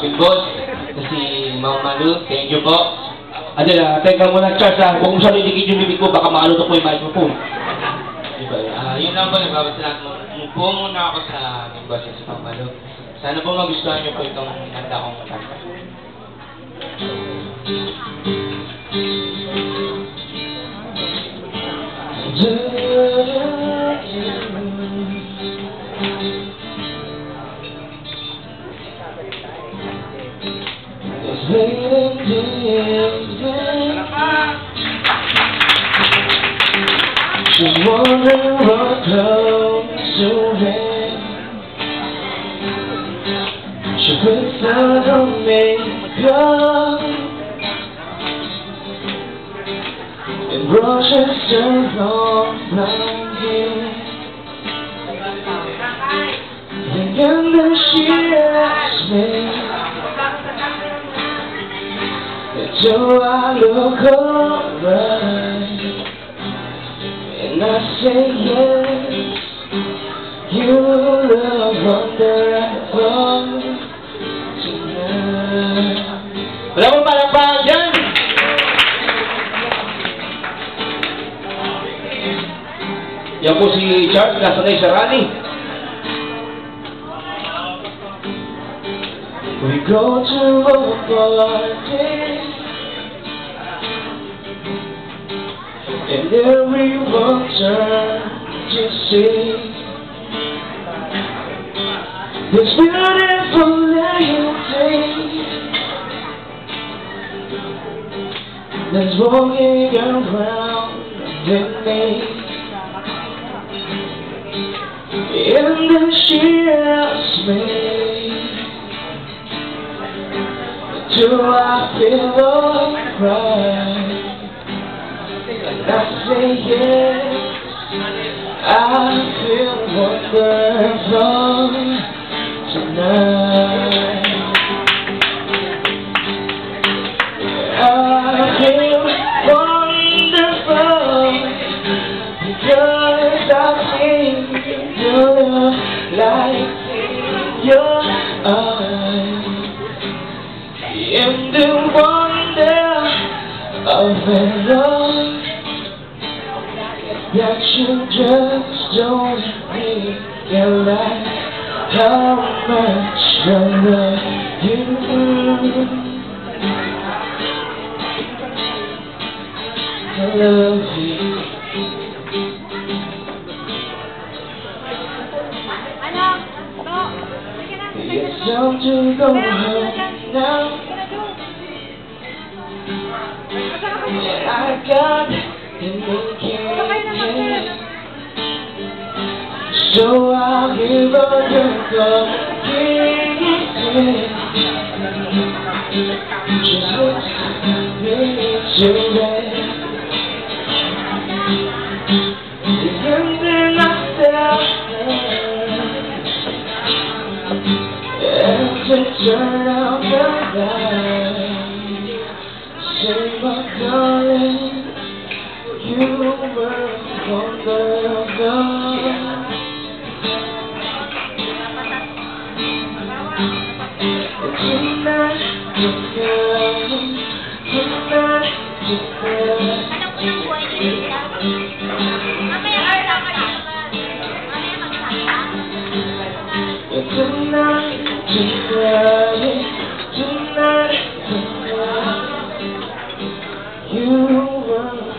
aking boss, na si Mang Manu. Thank you po. Adela, teka muna, Charles, ha? Huwag mo saliligid yung bibig mo, baka malutok mo yung microphone. Diba? Yun lang po, nagbabasalamat mo. Mupo muna ako sa aming boss, si Mang Manu. Sana po magustuhan niyo po itong handa kong kanta. She wonder what close to him. She puts out her makeup and brushes her long blonde hair. And then she asks me, do I look alright? And I say yes. You look wonderful tonight. Wala mo palakpakan dyan! Yan po si Charles, nasanay sa rally. We go to a party and everyone turns to see this beautiful lady that's walking around with me. And then she asks me, do I feel alright? And I say yes, I feel wonderful tonight. I feel wonderful because I see your light in your eyes. And the wonder of it all, that you just don't realize how much I love you. I love you. It's time to go home now. I got to make it, so I'll give up your love. Just look into that, and then I start as I turn out the light. Say, my darling, you were wonderful. Tonight, you were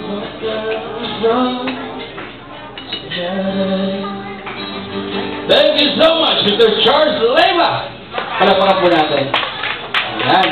wonderful. Thank you so much, Mr. Charles Leyva. Palakpakan po natin. Ayan.